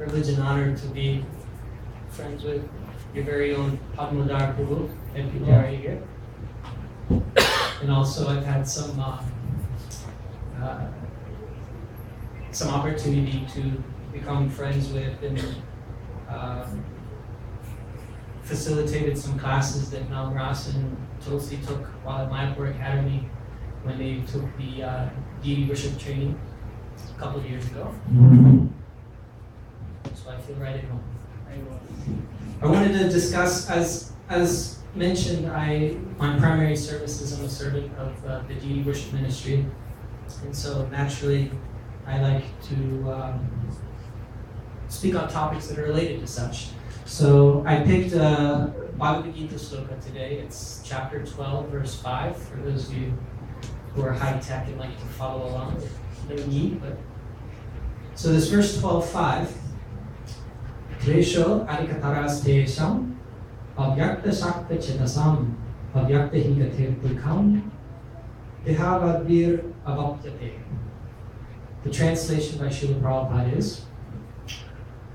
privilege and honor to be friends with your very own Padmadar Prabhu and Pujari here. And also I've had some opportunity to become friends with and facilitated some classes that Nalras and Tulsi took while at Mayapur Academy when they took the deity worship training a couple of years ago. So I feel right at home. I wanted to discuss, as mentioned, my primary service is I'm a servant of the deity worship ministry, and so naturally I like to speak on topics that are related to such. So I picked Bhagavad Gita sloka today. It's chapter 12, verse 5, for those of you who are high-tech and like to follow along with no need. So this verse 12.5, Dresho adikataras tesham avyakta shakta chetasam avyakta higatir dukam dehavadvir avapyate. The translation by Srila Prabhupada is,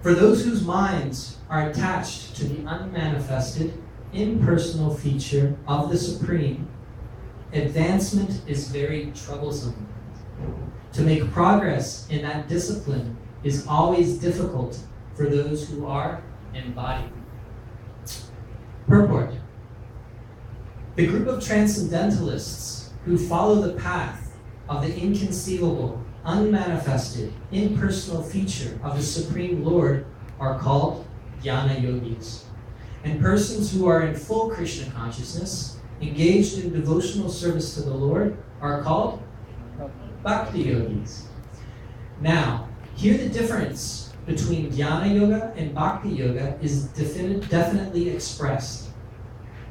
for those whose minds are attached to the unmanifested, impersonal feature of the Supreme, advancement is very troublesome. To make progress in that discipline is always difficult for those who are embodied. Purport. The group of transcendentalists who follow the path of the inconceivable, unmanifested, impersonal feature of the Supreme Lord are called Jnana Yogis. And persons who are in full Krishna consciousness, engaged in devotional service to the Lord, are called Bhakti Yogis. Now, here the difference between Jnana Yoga and Bhakti Yoga is definitely expressed.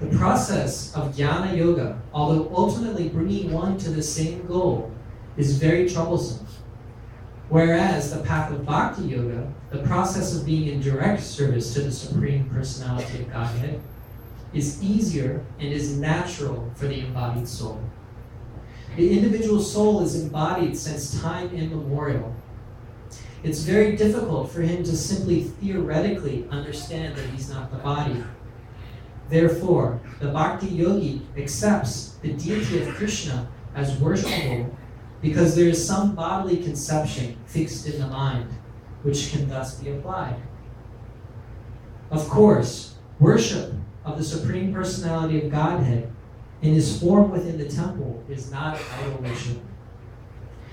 The process of Jnana Yoga, although ultimately bringing one to the same goal, is very troublesome. Whereas the path of Bhakti Yoga, the process of being in direct service to the Supreme Personality of Godhead, is easier and is natural for the embodied soul. The individual soul is embodied since time immemorial. It's very difficult for him to simply theoretically understand that he's not the body. Therefore, the Bhakti Yogi accepts the deity of Krishna as worshipable because there is some bodily conception fixed in the mind, which can thus be applied. Of course, worship of the Supreme Personality of Godhead in his form within the temple is not idol worship.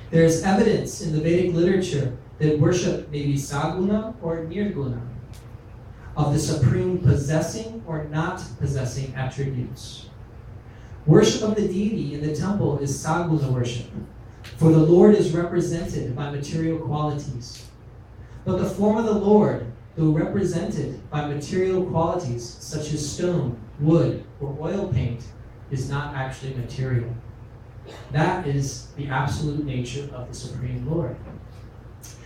There is evidence in the Vedic literature that worship may be saguna or nirguna, of the Supreme possessing or not possessing attributes. Worship of the deity in the temple is saguna worship, for the Lord is represented by material qualities. But the form of the Lord, though represented by material qualities such as stone, wood, or oil paint, is not actually material. That is the absolute nature of the Supreme Lord.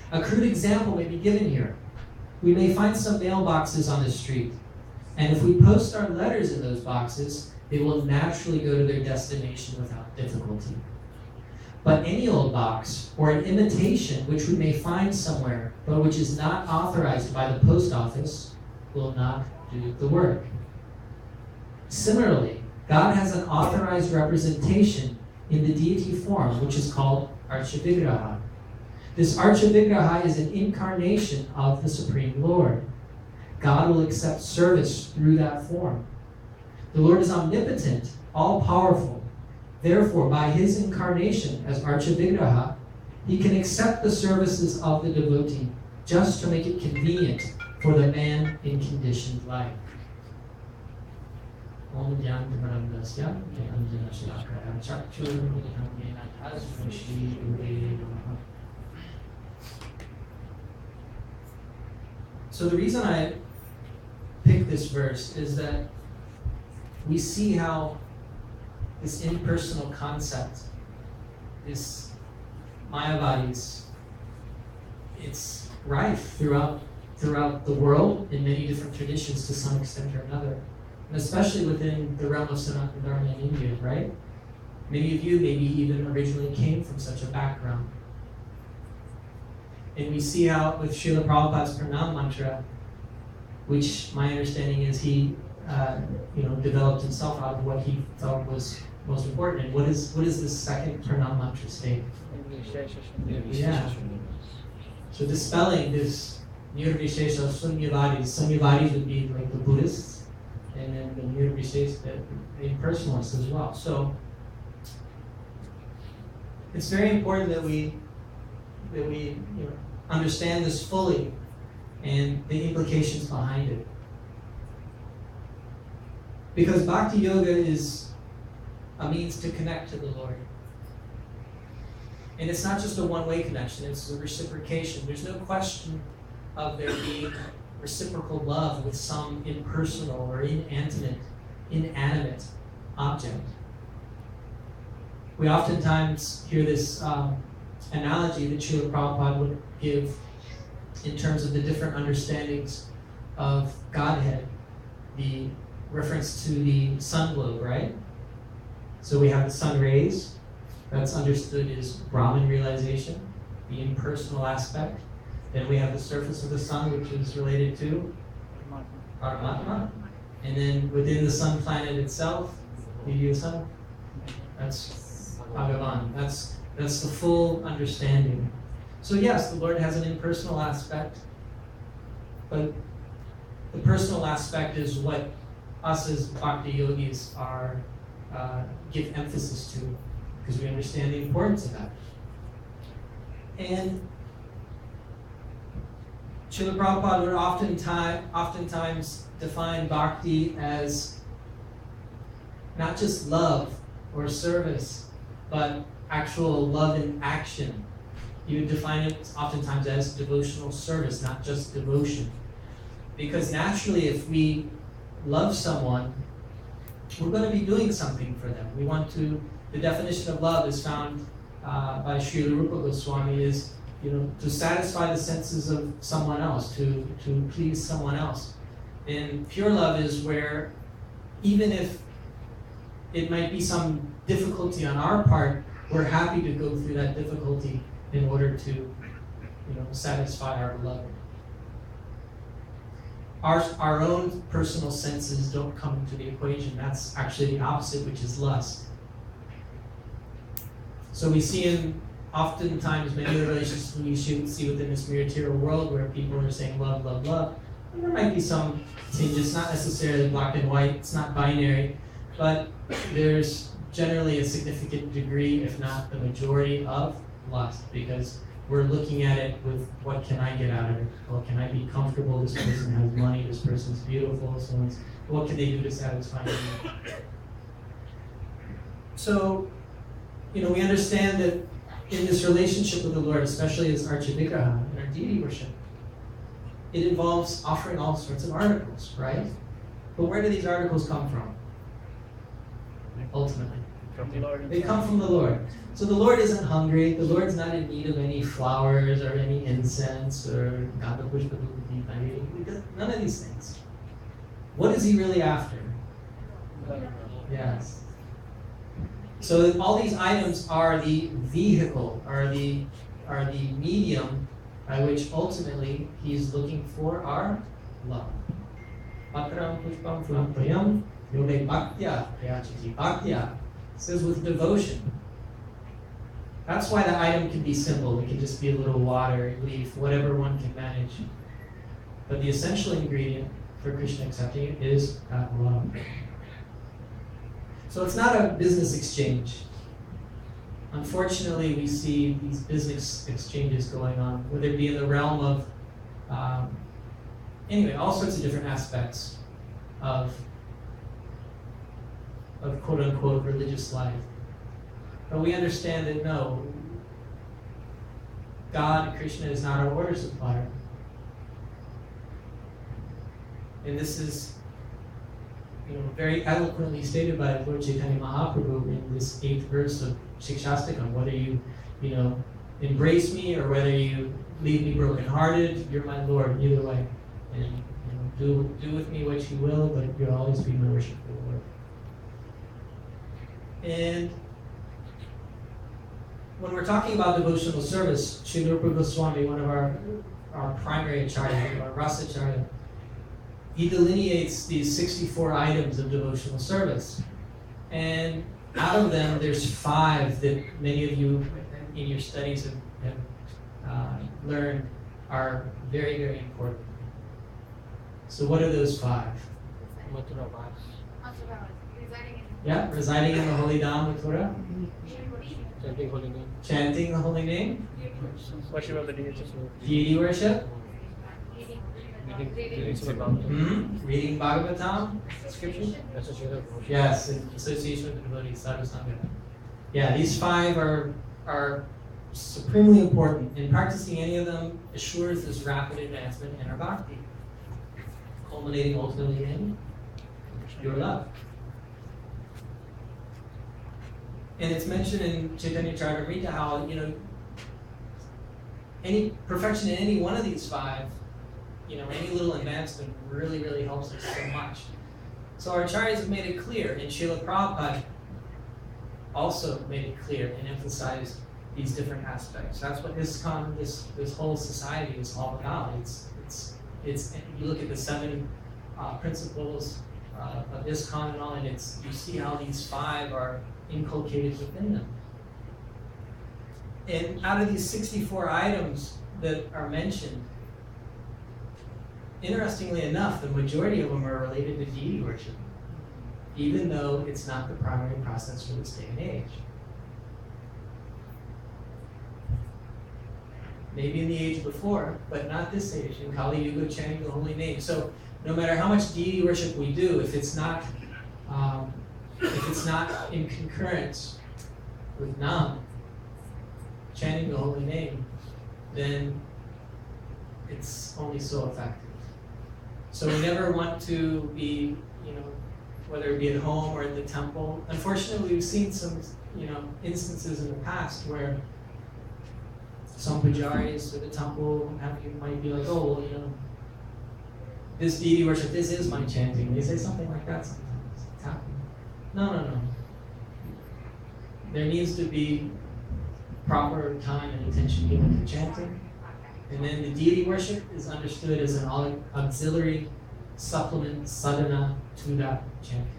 A crude example may be given here. We may find some mailboxes on the street, and if we post our letters in those boxes, they will naturally go to their destination without difficulty. But any old box, or an imitation which we may find somewhere, but which is not authorized by the post office, will not do the work. Similarly, God has an authorized representation in the deity form, which is called Archavigraha. This Archavigraha is an incarnation of the Supreme Lord. God will accept service through that form. The Lord is omnipotent, all-powerful. Therefore, by his incarnation as Archavigraha, he can accept the services of the devotee just to make it convenient for the man in conditioned life. So the reason I picked this verse is that we see how this impersonal concept, this Mayavadis, it's rife throughout the world in many different traditions to some extent or another, and especially within the realm of Sanatana Dharma in India, right? Many of you maybe even originally came from such a background. And we see how with Srila Prabhupada's Pranam mantra, which my understanding is he developed himself out of what he felt was most important. And what is this second Pranam mantra state? Yeah. So dispelling this Nirvishesha Sunyavadis. Sunyavadis would be like the Buddhists, and then the Nirvishesha, the impersonalists as well. So it's very important that we understand this fully and the implications behind it. Because Bhakti Yoga is a means to connect to the Lord. And it's not just a one-way connection, it's a reciprocation. There's no question of there being reciprocal love with some impersonal or inanimate object. We oftentimes hear this analogy that Srila Prabhupada would give in terms of the different understandings of Godhead. The reference to the sun globe, right? So we have the sun rays, that's understood as Brahman realization, the impersonal aspect. Then we have the surface of the sun, which is related to Paramatma. And then within the sun planet itself, the sun, that's Bhagavan. That's the full understanding. So yes, the Lord has an impersonal aspect, but the personal aspect is what us as Bhakti Yogis give emphasis to, because we understand the importance of that. And Srila Prabhupada would oftentimes define Bhakti as not just love or service, but actual love in action. He would define it oftentimes as devotional service, not just devotion. Because naturally, if we love someone, we're going to be doing something for them. We want to. The definition of love is found by Srila Rupa Goswami is, to satisfy the senses of someone else, to please someone else. And pure love is where, even if it might be some difficulty on our part, we're happy to go through that difficulty in order to, satisfy our beloved. Our own personal senses don't come into the equation. That's actually the opposite, which is lust. So we see oftentimes many of the relationships we should see within this material world where people are saying love, love, love. And there might be some changes, not necessarily black and white, it's not binary, but there's generally a significant degree, if not the majority, of lust, because we're looking at it with what can I get out of it? Well, can I be comfortable? This person has money, this person's beautiful, what can they do to satisfy me? So, we understand that in this relationship with the Lord, especially as Archavigraha, in our deity worship, it involves offering all sorts of articles, right? But where do these articles come from? Ultimately. From the Lord. They come from the Lord. So the Lord isn't hungry. The Lord's not in need of any flowers or any incense or none of these things. What is he really after? Yes. So all these items are the vehicle, are the medium by which ultimately he's looking for our love. Patram pushpam phulampayam yome bhaktya prayachiti. Bhaktya says with devotion. That's why the item can be simple. It can just be a little water, leaf, whatever one can manage. But the essential ingredient for Krishna accepting it is that love. So it's not a business exchange. Unfortunately, we see these business exchanges going on, whether it be in the realm of, all sorts of different aspects of quote-unquote religious life. But we understand that no, God, Krishna, is not our order supplier. And this is very eloquently stated by Lord Chaitanya Mahaprabhu in this 8th verse of Shikshastakam. Whether you, embrace me or whether you leave me brokenhearted, you're my Lord, either way. And do with me what you will, but you'll always be my worshipful Lord. And when we're talking about devotional service, Srila Rupa Goswami, one of our primary acharya, our Rasacharya, he delineates these 64 items of devotional service. And out of them, there's 5 that many of you in your studies have learned are very, very important. So what are those 5? Yeah, residing in the holy Dham, Mathura. Chanting holy name. Chanting the holy name. Worship of the deity. Deity worship. Reading Bhagavatam. scripture. Yes, in association with the devotees, sadhu sangha. Yeah, these 5 are supremely important, and practicing any of them assures this rapid advancement in our bhakti, culminating ultimately in your love. And it's mentioned in Chaitanya Charitamrita how, any perfection in any one of these 5, any little advancement really, really helps us so much. So our acharyas have made it clear, and Srila Prabhupada also made it clear and emphasized these different aspects. That's what ISKCON, this whole society is all about. It's you look at the 7 principles of ISKCON and all, and you see how these 5 are inculcated within them. And out of these 64 items that are mentioned, interestingly enough, the majority of them are related to deity worship, even though it's not the primary process for this day and age. Maybe in the age before, but not this age, in Kali Yuga, chanting the holy name. So no matter how much deity worship we do, if it's not in concurrence with Nam, chanting the holy name, then it's only so effective. So we never want to be, whether it be at home or at the temple. Unfortunately, we've seen some, instances in the past where some pujaris at the temple might be like, oh, well, this deity worship, this is my chanting. They say something like that sometimes. It's happening. No. There needs to be proper time and attention given to chanting. And then the deity worship is understood as an auxiliary supplement, sadhana, to that chanting.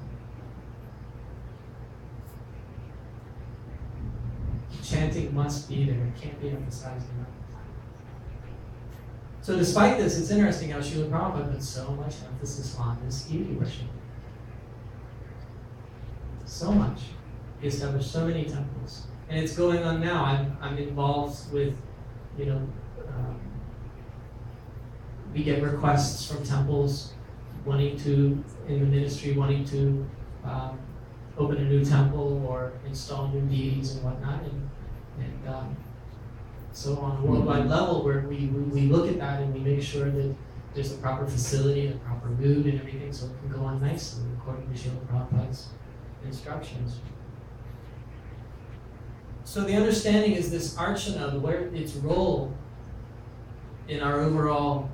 Chanting must be there. It can't be emphasized enough. So despite this, it's interesting how Srila Prabhupada put so much emphasis on this deity worship. So much. He established so many temples. And it's going on now. I'm involved with, we get requests from temples wanting to open a new temple or install new deities and whatnot. And so on a worldwide level, where we look at that and we make sure that there's the proper facility, the proper mood and everything, so it can go on nicely according to Srila Prabhupada's instructions. So the understanding is this archana, where its role in our overall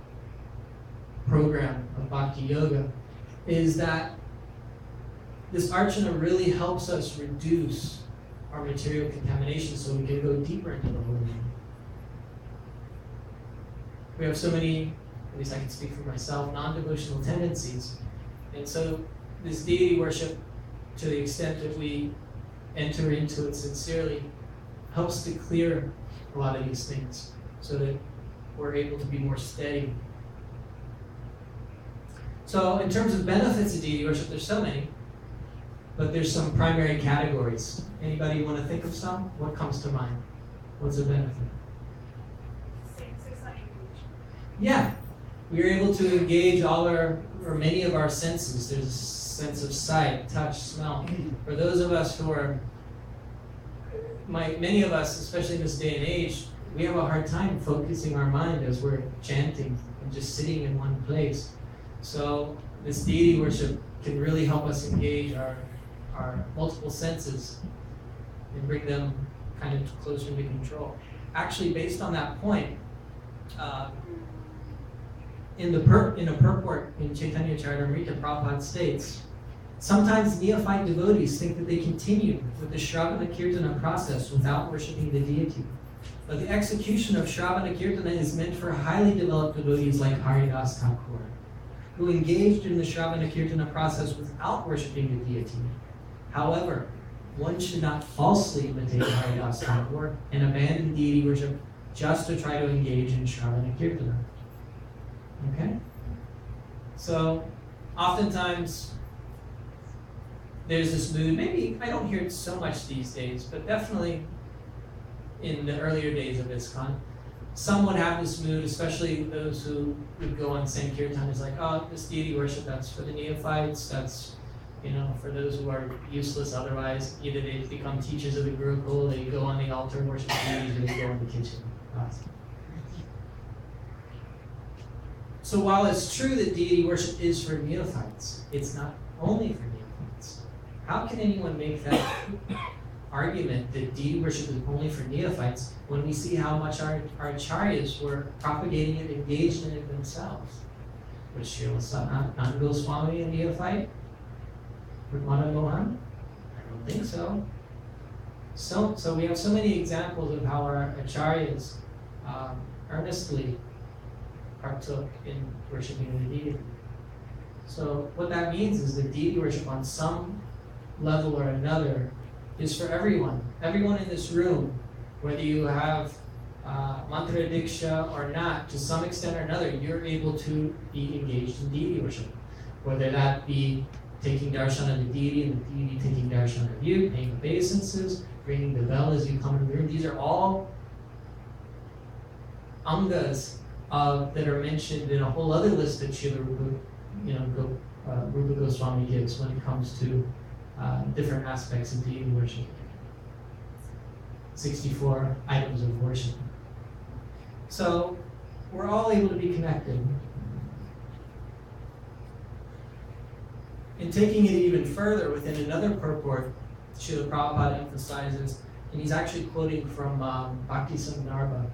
program of Bhakti Yoga is that this archana really helps us reduce our material contamination so we can go deeper into the holy name. We have so many, at least I can speak for myself, non-devotional tendencies. And so this deity worship, to the extent that we enter into it sincerely, helps to clear a lot of these things so that we're able to be more steady. So in terms of benefits of deity worship, there's so many, but there's some primary categories. Anybody want to think of some? What comes to mind? What's a benefit? Yeah, we're able to engage many of our senses. There's a sense of sight, touch, smell. For those of us who are, many of us, especially in this day and age, we have a hard time focusing our mind as we're chanting and just sitting in one place. So this deity worship can really help us engage our multiple senses and bring them kind of closer to control. Actually, based on that point, in a purport in Chaitanya Charitamrita, Prabhupada states, Sometimes neophyte devotees think that they continue with the Shravana Kirtana process without worshiping the deity. But the execution of Shravana Kirtana is meant for highly developed devotees like Haridas Thakur, who engaged in the Shravana Kirtana process without worshiping the deity. However, one should not falsely imitate Haridas Thakur and abandon deity worship just to try to engage in Shravana Kirtana. Okay? So, oftentimes, there's this mood, maybe I don't hear it so much these days, but definitely in the earlier days of ISKCON, some would have this mood, especially those who would go on Sankirtan, is like, oh, this deity worship, that's for the neophytes, that's, for those who are useless otherwise. Either they become teachers of the Gurukul, they go on the altar and worship deities, or they go in the kitchen. So while it's true that deity worship is for neophytes, it's not only for neophytes. How can anyone make that argument that deity worship is only for neophytes when we see how much our acharyas were propagating it, engaged in it themselves? Was Srila Sanatana Goswami a neophyte? Radhana Mohan? I don't think so. So we have so many examples of how our acharyas earnestly partook in worshiping the deity. So what that means is that deity worship on some level or another is for everyone. Everyone in this room, whether you have mantra diksha or not, to some extent or another, you're able to be engaged in deity worship. Whether that be taking darshan of the deity and the deity taking darshan of you, paying obeisances, ringing the bell as you come in the room. These are all angas that are mentioned in a whole other list that Srila Rupa Goswami gives when it comes to different aspects of deity worship. 64 items of worship. So we're all able to be connected. In taking it even further, within another purport, Srila Prabhupada emphasizes, and he's actually quoting from Bhakti Sandarbha,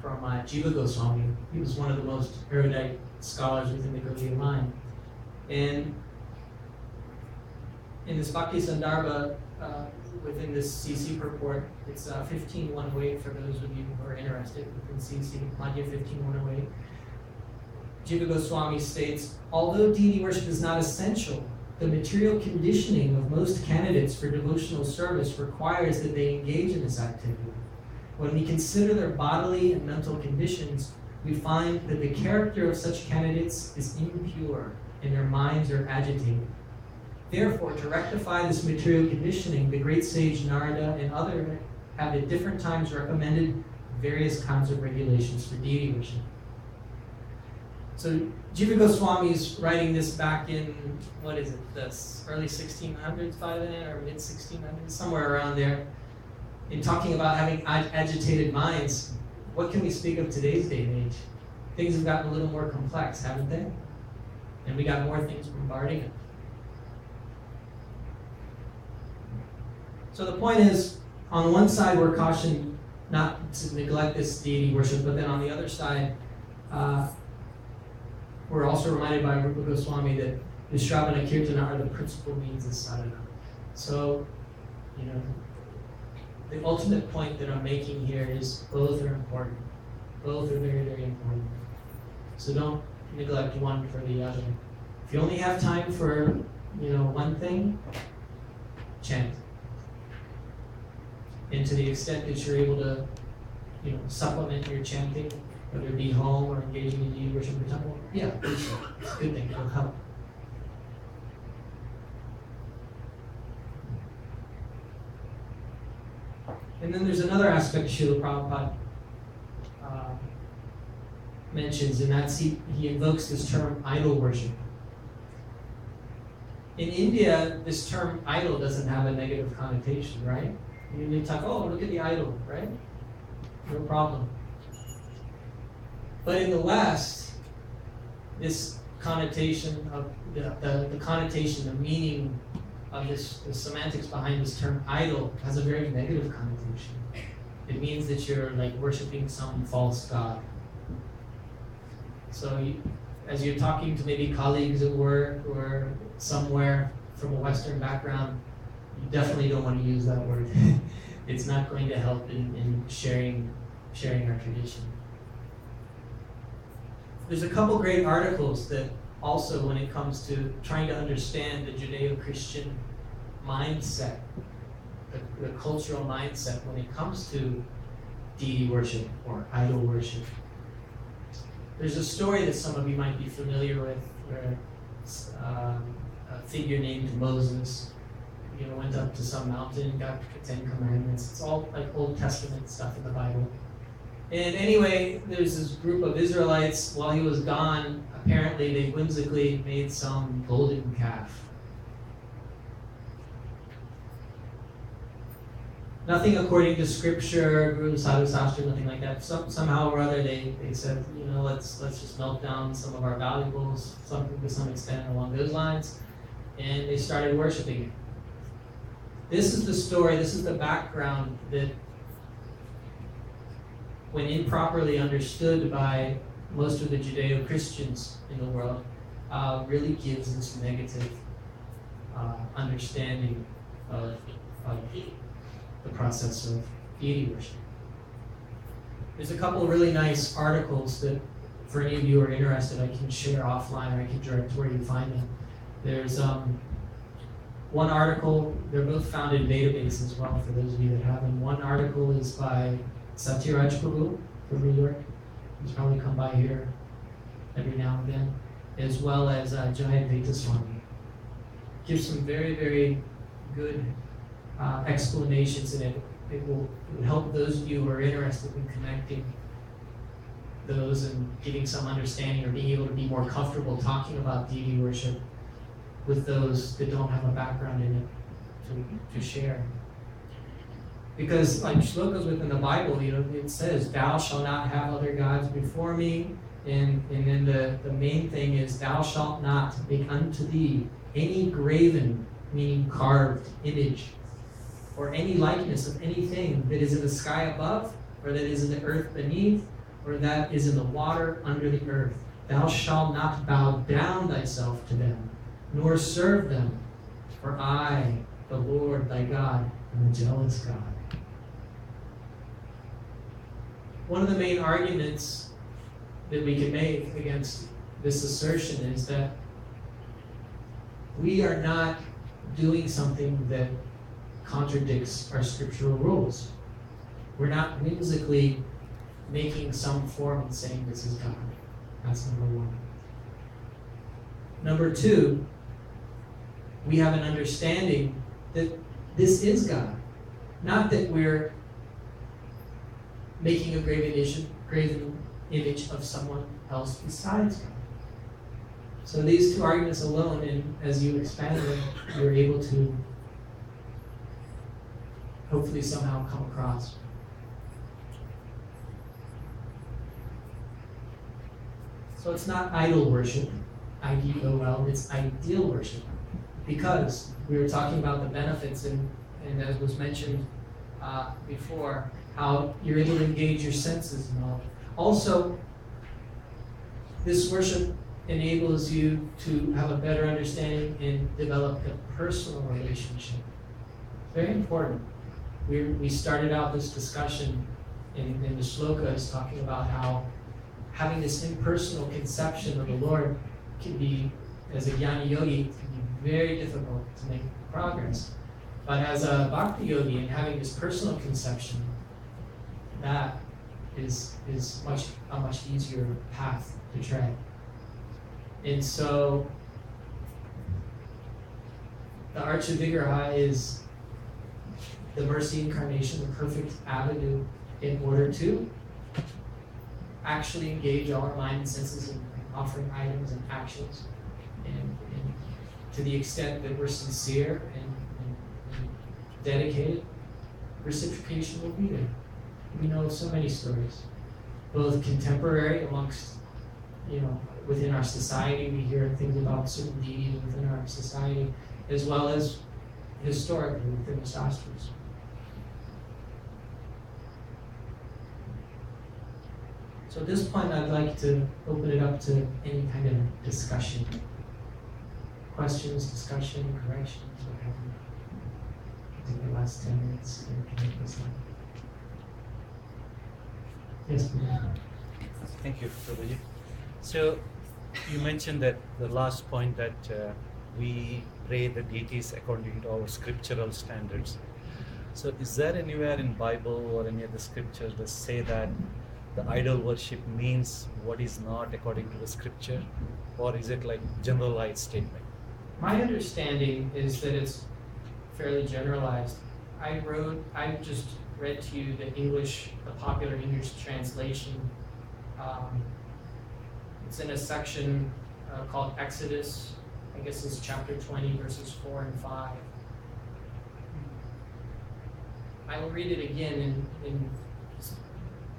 from Jiva Goswami. He was one of the most erudite scholars within the Gaudiya mind. And in this Bhakti Sandarbha, within this CC purport, it's 15.108 for those of you who are interested within CC, Madhya 15.108. Jiva Goswami states, although deity worship is not essential, the material conditioning of most candidates for devotional service requires that they engage in this activity. When we consider their bodily and mental conditions, we find that the character of such candidates is impure and their minds are agitated. Therefore, to rectify this material conditioning, the great sage Narada and others have at different times recommended various kinds of regulations for deity worship. So Jiva Goswami is writing this back in, the early 1600s by then, or mid 1600s, somewhere around there, in talking about having agitated minds. What can we speak of today's day and age? Things have gotten a little more complex, haven't they? And we got more things bombarding it. So the point is, on one side we're cautioned not to neglect this deity worship, but then on the other side, we're also reminded by Rupa Goswami that the Shravana Kirtana are the principal means of sadhana. So, the ultimate point that I'm making here is both are important. Both are very, very important. So don't neglect one for the other. If you only have time for, one thing, chant. And to the extent that you're able to, supplement your chanting, whether it be home or engaging in deity worship in the temple, yeah, it's a good thing. It'll help. And then there's another aspect Srila Prabhupada mentions, and that's he invokes this term idol worship. In India, this term idol doesn't have a negative connotation, right? You talk, oh, look at the idol, right? No problem. But in the West, this connotation of the connotation, the meaning of the semantics behind this term idol has a very negative connotation. It means that you're like worshiping some false god. So as you're talking to maybe colleagues at work or somewhere, from a Western background, you definitely don't want to use that word. It's not going to help in sharing our tradition. There's a couple great articles that also, when it comes to trying to understand the Judeo-Christian mindset, the cultural mindset when it comes to deity worship or idol worship. There's a story that some of you might be familiar with where a figure named Moses, went up to some mountain, got the 10 Commandments. It's all like Old Testament stuff in the Bible. And anyway, there's this group of Israelites. While he was gone, apparently they whimsically made some golden calf. Nothing according to scripture, Guru Sadhu Sastra, nothing like that. Somehow or other they said, let's just melt down some of our valuables, something to some extent along those lines. And they started worshiping it. This is the story, this is the background that, when improperly understood by most of the Judeo-Christians in the world, really gives this negative understanding of the process of deity worship. There's a couple of really nice articles that, for any of you who are interested, I can share offline, or I can direct where you find them. There's one article, they're both found in database as well, for those of you that have them. One article is by Satyaraj Prabhu from New York. He's probably come by here every now and then, as well as Jayananda Swami. Gives some very, very good explanations in it. It will help those of you who are interested in connecting those and getting some understanding, or being able to be more comfortable talking about deity worship with those that don't have a background in it to share. Because like shlokas within the Bible, it says, "Thou shalt not have other gods before me," and then the main thing is, "Thou shalt not make unto thee any graven," meaning carved, image, or any likeness of anything that is in the sky above, or that is in the earth beneath, or that is in the water under the earth. Thou shalt not bow down thyself to them, nor serve them, for I, the Lord thy God, am a jealous God. One of the main arguments that we can make against this assertion is that we are not doing something that contradicts our scriptural rules. We're not whimsically making some form and saying this is God. That's number one. Number two, we have an understanding that this is God. Not that we're making a graven image of someone else besides God. So these two arguments alone, and as you expand them, you're able to hopefully somehow come across. So it's not idol worship, IDOL, it's ideal worship. Because we were talking about the benefits, and as was mentioned before, how you're able to engage your senses and all. Also, this worship enables you to have a better understanding and develop a personal relationship. Very important. We started out this discussion in the shlokas talking about how having this impersonal conception of the Lord can be, as a jnana yogi, can be very difficult to make progress. But as a bhakti yogi, and having this personal conception, that is a much easier path to tread. And so the Archa Vigraha is the mercy incarnation, the perfect avenue in order to actually engage all our mind and senses in offering items and actions. And to the extent that we're sincere and dedicated, reciprocation will be there. We know so many stories, both contemporary amongst, within our society. We hear things about certain deities within our society, as well as historically within the Shastras. So at this point, I'd like to open it up to any kind of discussion. questions, discussion, corrections, what have you. I'll take the last 10 minutes to make this one. Yes, please. Thank you, Prabhuji. So, you mentioned that the last point that we pray the deities according to our scriptural standards. So, is there anywhere in Bible or any other scriptures that say that the idol worship means what is not according to the scripture, or is it like generalized statement? My understanding is that it's fairly generalized. I just read to you the popular English translation. It's in a section called Exodus. I guess it's chapter 20, verses 4 and 5. I will read it again in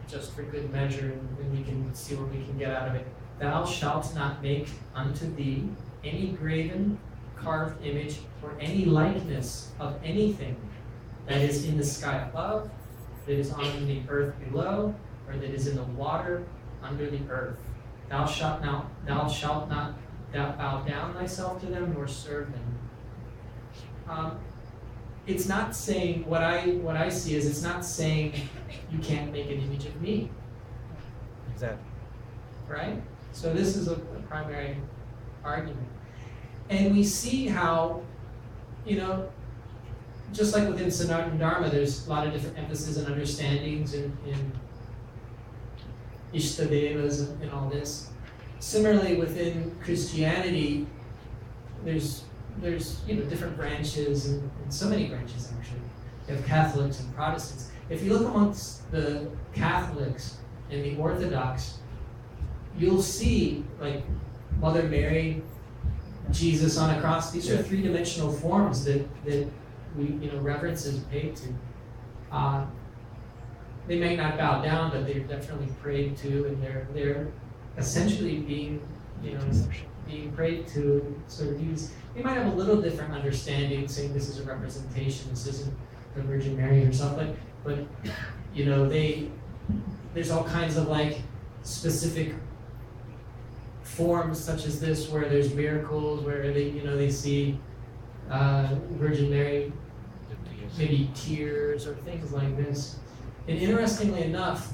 just for good measure, and we can see what we can get out of it. Thou shalt not make unto thee any graven, carved image, or any likeness of anything that is in the sky above, that is on the earth below, or that is in the water under the earth. Thou shalt not bow down thyself to them, nor serve them. It's not saying, what I see is, it's not saying you can't make an image of me. Exactly. Right? So this is a primary argument. And we see how, just like within Sanatana Dharma, there's a lot of different emphasis and understandings in Ishtadevas and all this. Similarly, within Christianity, there's different branches and so many branches actually. You have Catholics and Protestants. If you look amongst the Catholics and the Orthodox, you'll see like Mother Mary, Jesus on a cross. These are three-dimensional forms that we reverence is paid to. They may not bow down, but they're definitely prayed to, and they're essentially being prayed to. Sort of use. They might have a little different understanding, saying this is a representation, this isn't the Virgin Mary herself, but there's all kinds of like specific forms such as this where there's miracles, where they see Virgin Mary, maybe tears or things like this. And interestingly enough,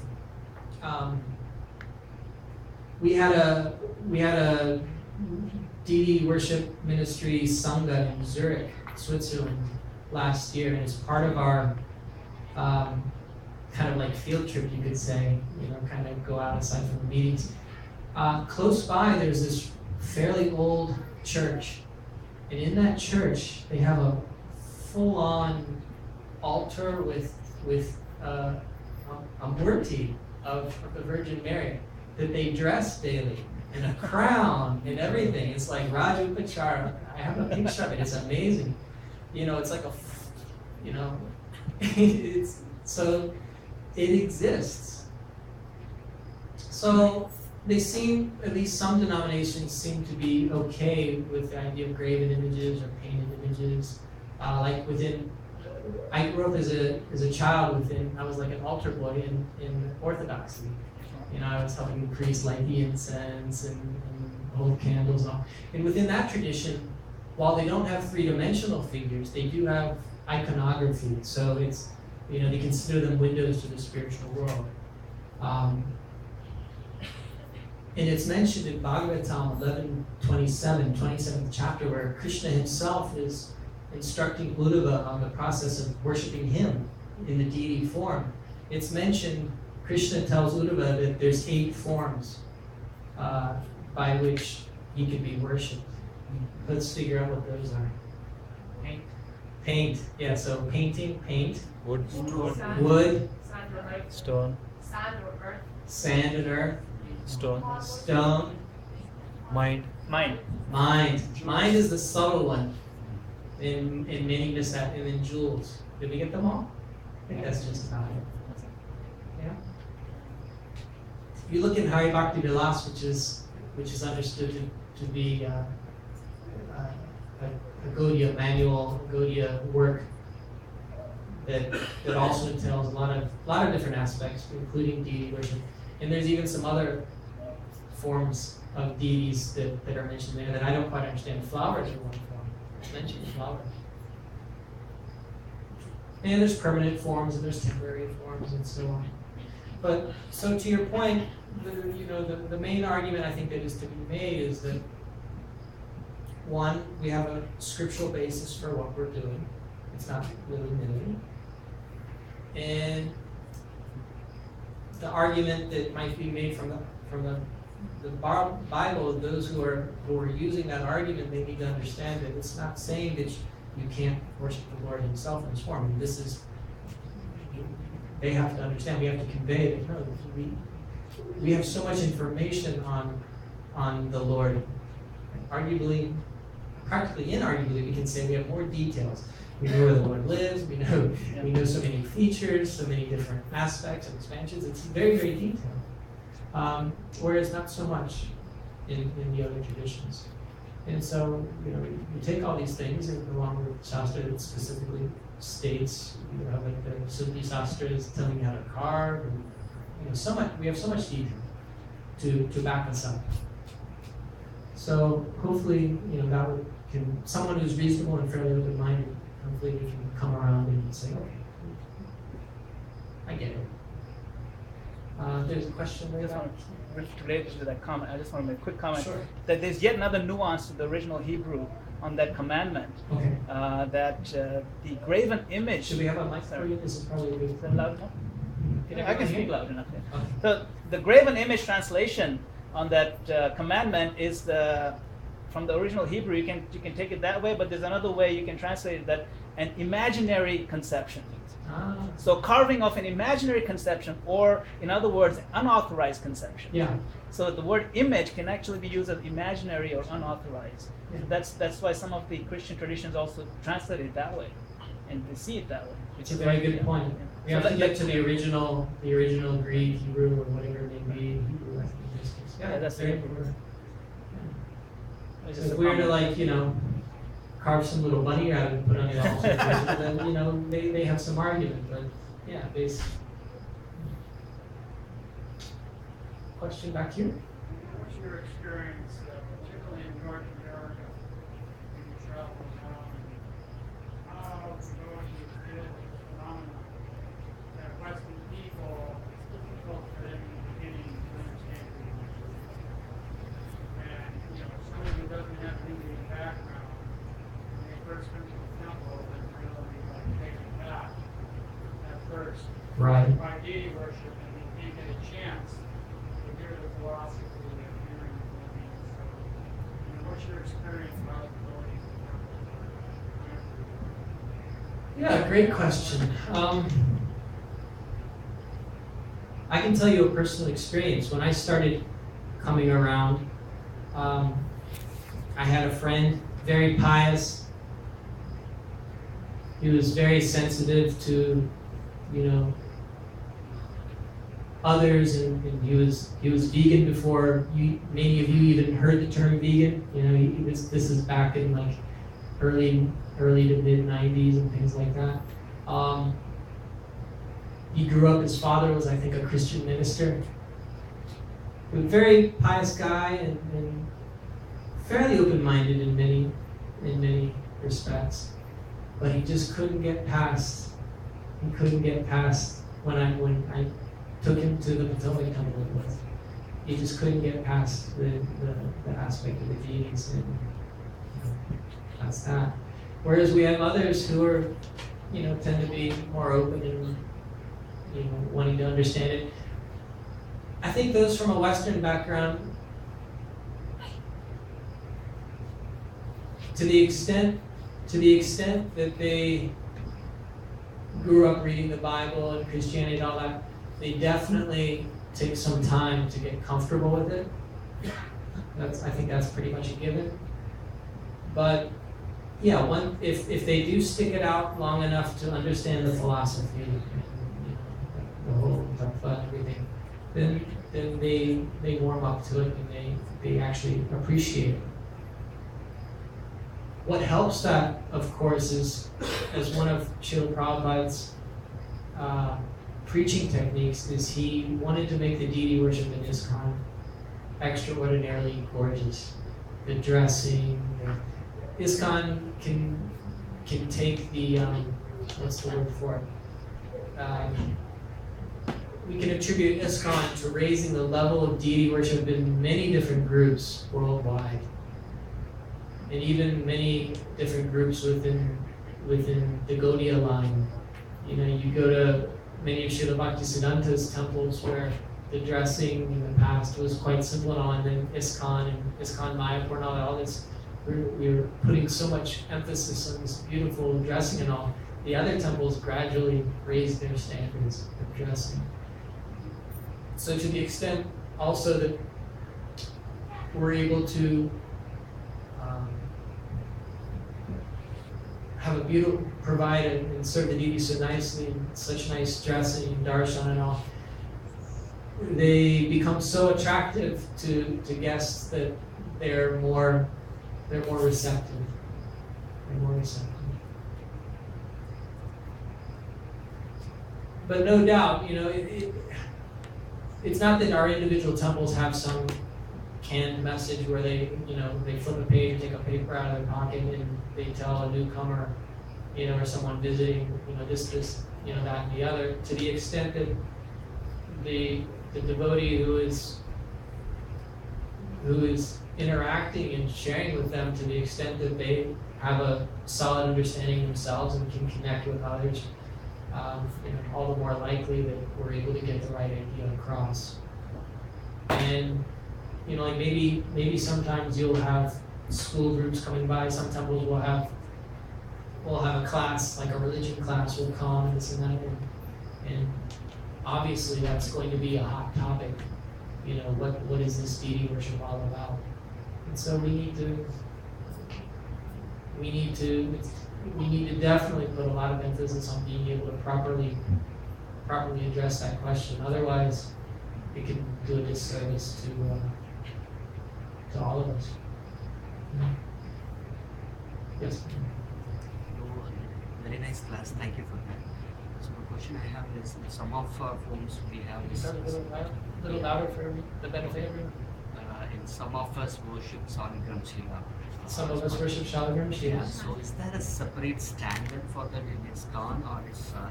we had a deity worship ministry sangha in Zurich, Switzerland last year, and it's part of our kind of like field trip, you could say, kind of go out aside from the meetings. Close by, there's this fairly old church, and in that church, they have a full-on altar with a murti of the Virgin Mary that they dress daily, and a crown and everything. It's like Rajupachara. I have a picture of it. It's amazing. It's like so it exists. So they seem, at least some denominations seem to be okay with the idea of graven images or painted images. Like I grew up as a child I was like an altar boy in Orthodoxy. I was helping the priests light the incense and hold candles and all. And within that tradition, while they don't have three-dimensional figures, they do have iconography. So it's, they consider them windows to the spiritual world. And it's mentioned in Bhagavad Gita 11.27, 27th chapter, where Krishna himself is instructing Uddhava on the process of worshiping him in the deity form. It's mentioned, Krishna tells Uddhava that there's 8 forms by which he can be worshipped. Let's figure out what those are. Paint. Yeah, so painting, paint. Wood. Stone. Sand and earth. Stone. Mind. Mind is the subtle one in many and in jewels. Did we get them all? I think that's just about it. Yeah. You look in Hari Bhakti Vilas, which is understood to be a Gaudiya manual, Gaudiya work that also tells a lot of different aspects, including deity worship. And there's even some other forms of deities that are mentioned there that I don't quite understand. Flowers are one form. It's mentioned flowers. And there's permanent forms and there's temporary forms and so on. But so to your point, the main argument I think that is to be made is that one, we have a scriptural basis for what we're doing. It's not willy-nilly. And the argument that might be made from the Bible, those who are using that argument, they need to understand that it's not saying that you can't worship the Lord Himself in His form. And this is, they have to understand. We have to convey that no, we have so much information on the Lord. Arguably, practically inarguably, we can say we have more details. We know where the Lord lives. We know so many features, so many different aspects and expansions. It's very, very detailed. Whereas not so much in the other traditions. And so, you take all these things along with Shastra that specifically states, like the Sufi Shastra is telling you how to carve, and so much. We have so much detail to back us up. So hopefully, someone who's reasonable and fairly open-minded, hopefully we can come around and say, okay, I get it. There's a question there. Related to that comment, I just want to make a quick comment. Sure. That there's yet another nuance to the original Hebrew on that commandment. Okay. That the graven image. Should we have a mic for you? This is probably a good. Is that loud enough? Yeah, I can speak loud enough. Yeah. Okay. So the graven image translation on that commandment is from the original Hebrew. You can take it that way, but there's another way you can translate it, that an imaginary conception. So carving of an imaginary conception, or in other words, unauthorized conception. Yeah. So the word image can actually be used as imaginary or unauthorized. Yeah. That's why some of the Christian traditions also translate it that way, and they see it that way. It's a very good point. We have to get to the original Greek, Hebrew, or whatever it may be. Hebrew, I think, in this case. Yeah, that's very it. important. It's So just if a we were to comment. carve some little bunny out and put on the altar, then they have some argument. But yeah, basically. Question back here. What's your experience, particularly in North America, when you travel around, how to go into the field of phenomena that Western people, it's difficult for them in the beginning to understand the English. And, someone who doesn't have an Indian background, when they first come to the temple, they're really taken back at first. Right. By deity worship, and they can't get a chance to hear the philosophy of hearing the living. So, what's your experience about going to the temple? Yeah, great question. I can tell you a personal experience. When I started coming around, I had a friend, very pious. He was very sensitive to, others, and he was vegan before many of you even heard the term vegan. This is back in early to mid 90s and things like that. He grew up. His father was, I think, a Christian minister. He was a very pious guy and fairly open-minded in many respects, but he just couldn't get past. He couldn't get past when I took him to the Potomac Temple. He just couldn't get past the aspect of the deities, and that's that. Whereas we have others who are, tend to be more open and wanting to understand it. I think those from a Western background, to the extent that they grew up reading the Bible and Christianity and all that, they definitely take some time to get comfortable with it. I think that's pretty much a given. But yeah, if they do stick it out long enough to understand the philosophy, the whole tattva and everything, then they warm up to it and they actually appreciate it. What helps that, of course, is, as one of Srila Prabhupada's preaching techniques, is he wanted to make the deity worship in ISKCON extraordinarily gorgeous. The dressing, ISKCON can take the what's the word for it? We can attribute ISKCON to raising the level of deity worship in many different groups worldwide, and even many different groups within the Gaudiya line. You know, you go to many of Srila Bhaktisiddhanta's temples where the dressing in the past was quite simple and all, and then ISKCON and ISKCON Mayapur and all this, we're putting so much emphasis on this beautiful dressing and all. The other temples gradually raised their standards of dressing. So to the extent also that we're able to have a beautiful, provide and serve the deity so nicely, and such nice dressing and darshan and all, they become so attractive to guests that they're more receptive. They're more receptive. But no doubt, you know, it's not that our individual temples have some canned message where they flip a page, take a paper out of their pocket, and they tell a newcomer, you know, or someone visiting, you know, this, you know, that, and the other. To the extent that the devotee who is interacting and sharing with them, to the extent that they have a solid understanding themselves and can connect with others, you know, all the more likely that we're able to get the right idea across. And you know, like maybe sometimes you'll have school groups coming by. Some temples will have a class, like a religion class will come and this and that, and obviously that's going to be a hot topic. You know, what is this deity worship all about? And so we need to definitely put a lot of emphasis on being able to properly address that question. Otherwise, it can do a disservice to all of us. Yes. Very nice class. Thank you for that. So the question I have is, in some of our forms we have this. A little louder for the benefit of everyone. In some of us worship Saligram Shiva. Some of us worship Shalagram Shiva. Yeah. So is there a separate standard for that in ISKCON, or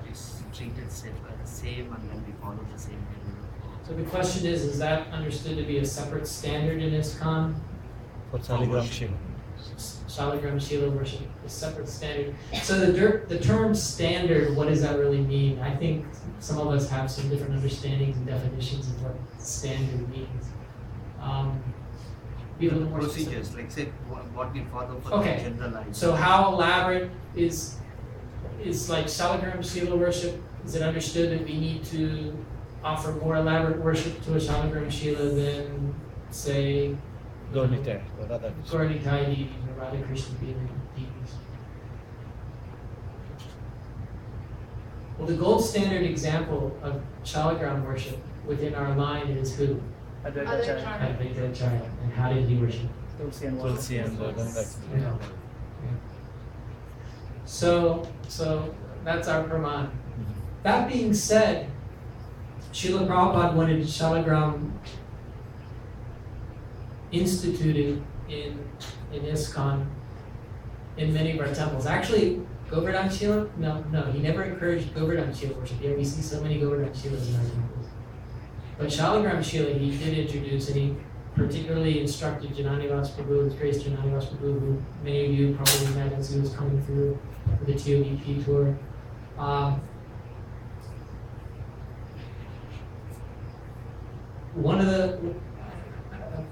it's treated same and then we follow the same way? So the question is that understood to be a separate standard in ISKCON? For Saligram Shiva. Shalagram Shiva worship, a separate standard. So the term standard, what does that really mean? I think some of us have some different understandings and definitions of what standard means. Be a little more procedures, specific. like say what we follow for Okay. the generalized. So how elaborate is like Shalagram Shiva worship? Is it understood that we need to offer more elaborate worship to a Shalagram Shiva than, say, Gaurnitai or Radha Krishna. Gaurnitai deities or Radha Krishna deities? Well, the gold standard example of Shalagram worship within our line is who? Advaitacharya. Advaitacharya. And how did he worship? Tulsi and water. Tulsi and Ganga. Yeah. So that's our praman. That being said, Srila Prabhupada wanted Shalagram instituted in ISKCON in many of our temples. Actually, Govardhan Shila, no, he never encouraged Govardhan Shila worship. Yeah, we see so many Govardhan Shilas in our temples. But Shalagram Shila he did introduce, and he particularly instructed Jayananda Prabhu, his grace Jayananda Prabhu, who many of you probably met as he was coming through for the TODP tour. One of the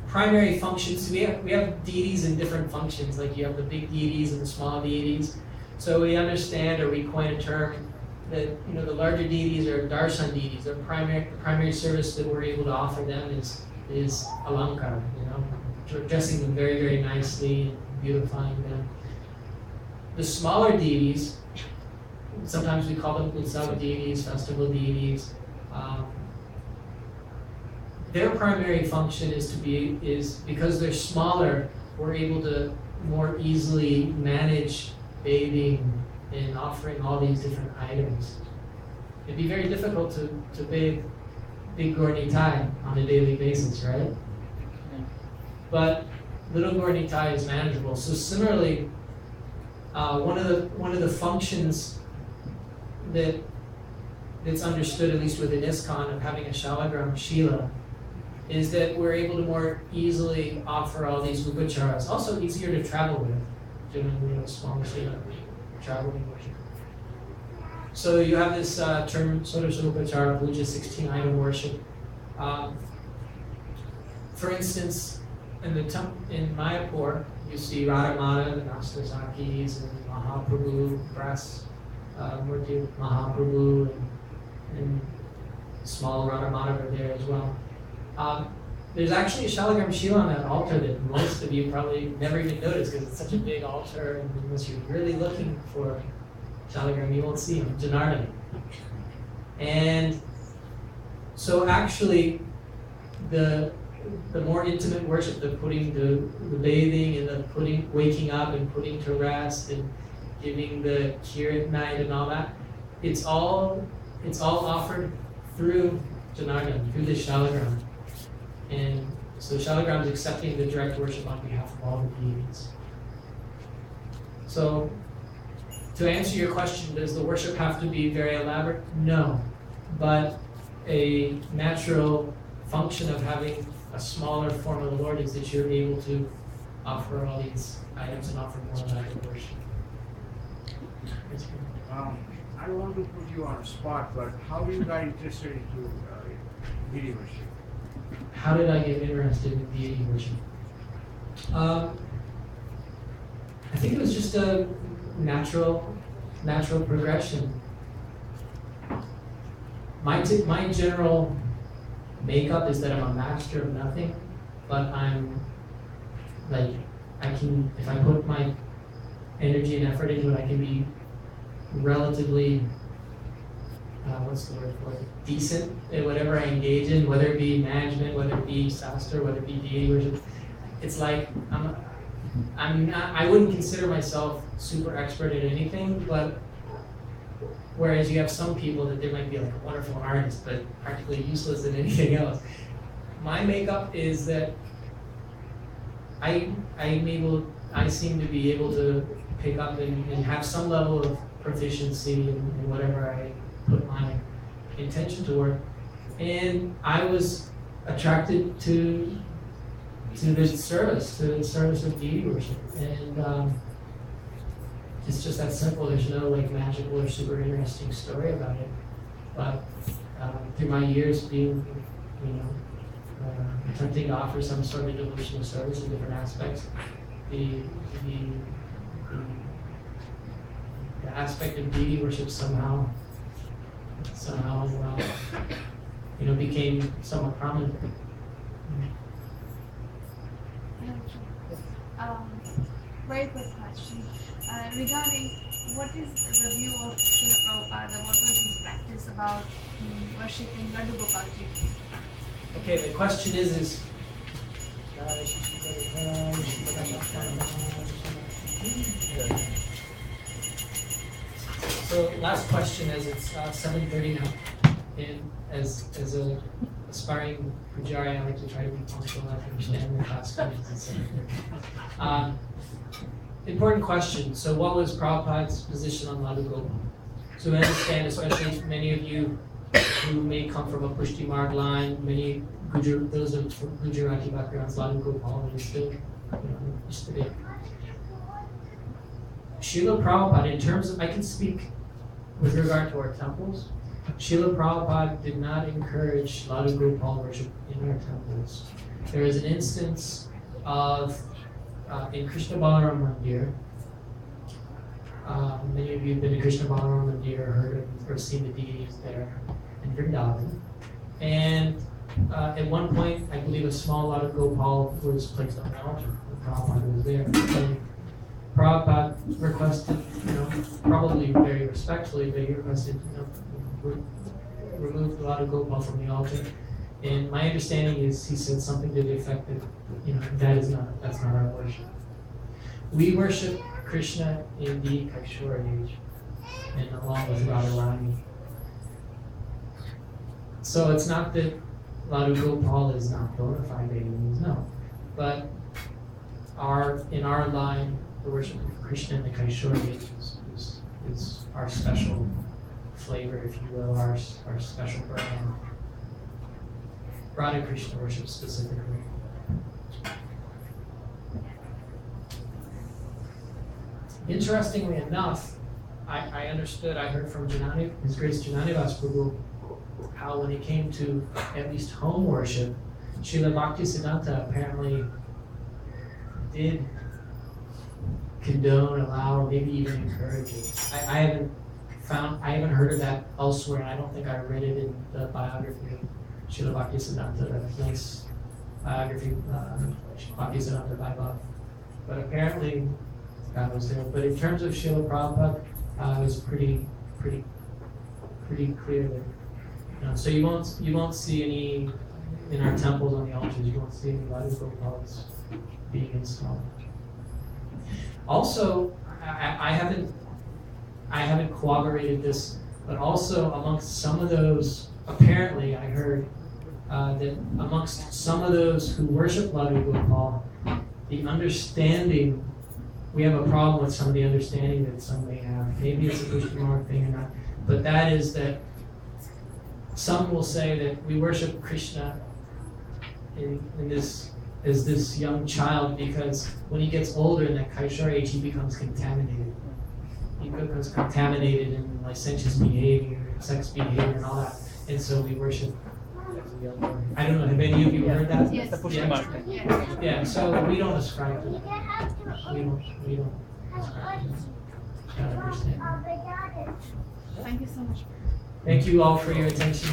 primary functions, we have deities in different functions, like you have the big deities and the small deities. So we understand, or we coin a term, that the larger deities are darshan deities. The primary service that we're able to offer them is alankar, dressing them very, very nicely and beautifying them. The smaller deities, sometimes we call them utsava deities, festival deities. Their primary function is because they're smaller, we're able to more easily manage bathing and offering all these different items. It'd be very difficult to bathe big Gaur Nitai on a daily basis, right? but Little Gaur Nitai is manageable. So similarly, one of the functions that's understood, at least within ISKCON, of having a Shalagram Shila is that we're able to more easily offer all these upacharas. Also easier to travel with, generally a small Shila traveling worship. So you have this term, Sodasha Upachara, Puja, 16 item worship. For instance, in Mayapur, you see Radhamada, the Nastazakis, and Mahaprabhu, brass Murti Mahaprabhu, and small Radhamada are there as well. There's actually a Shalagram Shila on that altar that most of you probably never even noticed because it's such a big altar, and unless you're really looking for Shalagram, you won't see him, Jayananda. And so actually, the more intimate worship, the putting the bathing and the waking up and putting to rest and giving the kir at night and all that, it's all offered through Jayananda, through the Shalagram. And so Shalagram is accepting the direct worship on behalf of all the deities. So to answer your question, does the worship have to be very elaborate? No, but a natural function of having a smaller form of the Lord is that you're able to offer all these items and offer more elaborate worship. I don't want to put you on a spot, but how you got interested into deity worship? How did I get interested in deity worship? I think it was just a natural progression. My general makeup is that I'm a master of nothing, but I'm like, if I put my energy and effort into it, I can be relatively, what's the word for it, decent at whatever I engage in, whether it be management, whether it be sastra, whether it be deity worship. It's like, I wouldn't consider myself super expert at anything, but whereas you have some people that they might be like a wonderful artist, but practically useless at anything else. My makeup is that I seem to be able to pick up and have some level of proficiency in whatever I put my intention toward. And I was attracted to the service of deity worship. And it's just that simple. There's no like magical or super interesting story about it. But through my years being, attempting to offer some sort of devotional service in different aspects, the aspect of deity worship somehow became somewhat prominent. Very quick question. Regarding what is the view of Srila Prabhupada, what was his practice about worshipping Laddu Gopalji? Okay, the question is so last question, as it's 7:30 now, and as a aspiring pujari, I like to try to be punctual. I understand the class questions at 7:30. Important question. So what was Prabhupada's position on Laddu Gopal? So I understand, especially many of you who may come from a Pushti Marg line, those of Gujarati backgrounds, Laddu Gopal is still, used to be. Srila Prabhupada, in terms of, I can speak with regard to our temples, Srila Prabhupada did not encourage Laddu Gopal worship in our temples. There is an instance of, in Krishna Balaram Mandir, many of you have been to Krishna Balaram Mandir or heard of or seen the deities there in Vrindavan. And at one point, I believe a small Laddu Gopal was placed on the altar. Prabhupada was there. And Prabhupada requested, probably very respectfully, but he requested, remove the Laddu Gopal from the altar. And my understanding is he said something to the effect that, that's not our worship. We worship Krishna in the Kakshora age, and along with Radharani. So it's not that Laddu Gopal is not bona fide by any means, no. But in our line, the worship of Krishna and the Kaishori is our special flavor, if you will, our special brand. Radha Krishna worship specifically. Interestingly enough, I heard from His Grace Jayananda Prabhu, how when it came to at least home worship, Srila Bhaktisiddhanta apparently did condone, allow, or maybe even encourage it. I haven't heard of that elsewhere, and I don't think I read it in the biography of Srila Bhaktisiddhanta, that nice biography, Bhaktisiddhanta Vaibhav. But apparently, God was there. But in terms of Srila Prabhupada, it was pretty clear that. So you won't see any in our temples on the altars. You won't see any Radha Gopals being installed. Also, I haven't corroborated this, but also amongst some of those, apparently I heard that amongst some of those who worship Radha Gopal, the understanding, we have a problem with some of the understanding that some may have. Maybe it's a Krishna thing or not, but that is that some will say that we worship Krishna as this young child because when he gets older in that Kaishore age, he becomes contaminated. He becomes contaminated in licentious behavior, sex behavior, and all that. And so we worship as a young boy. I don't know, have any of you heard that? Yes. The pushing mark. Yes. Yeah, so we don't ascribe to that. We don't ascribe to that. Gotta understand. Thank you so much. Thank you all for your attention.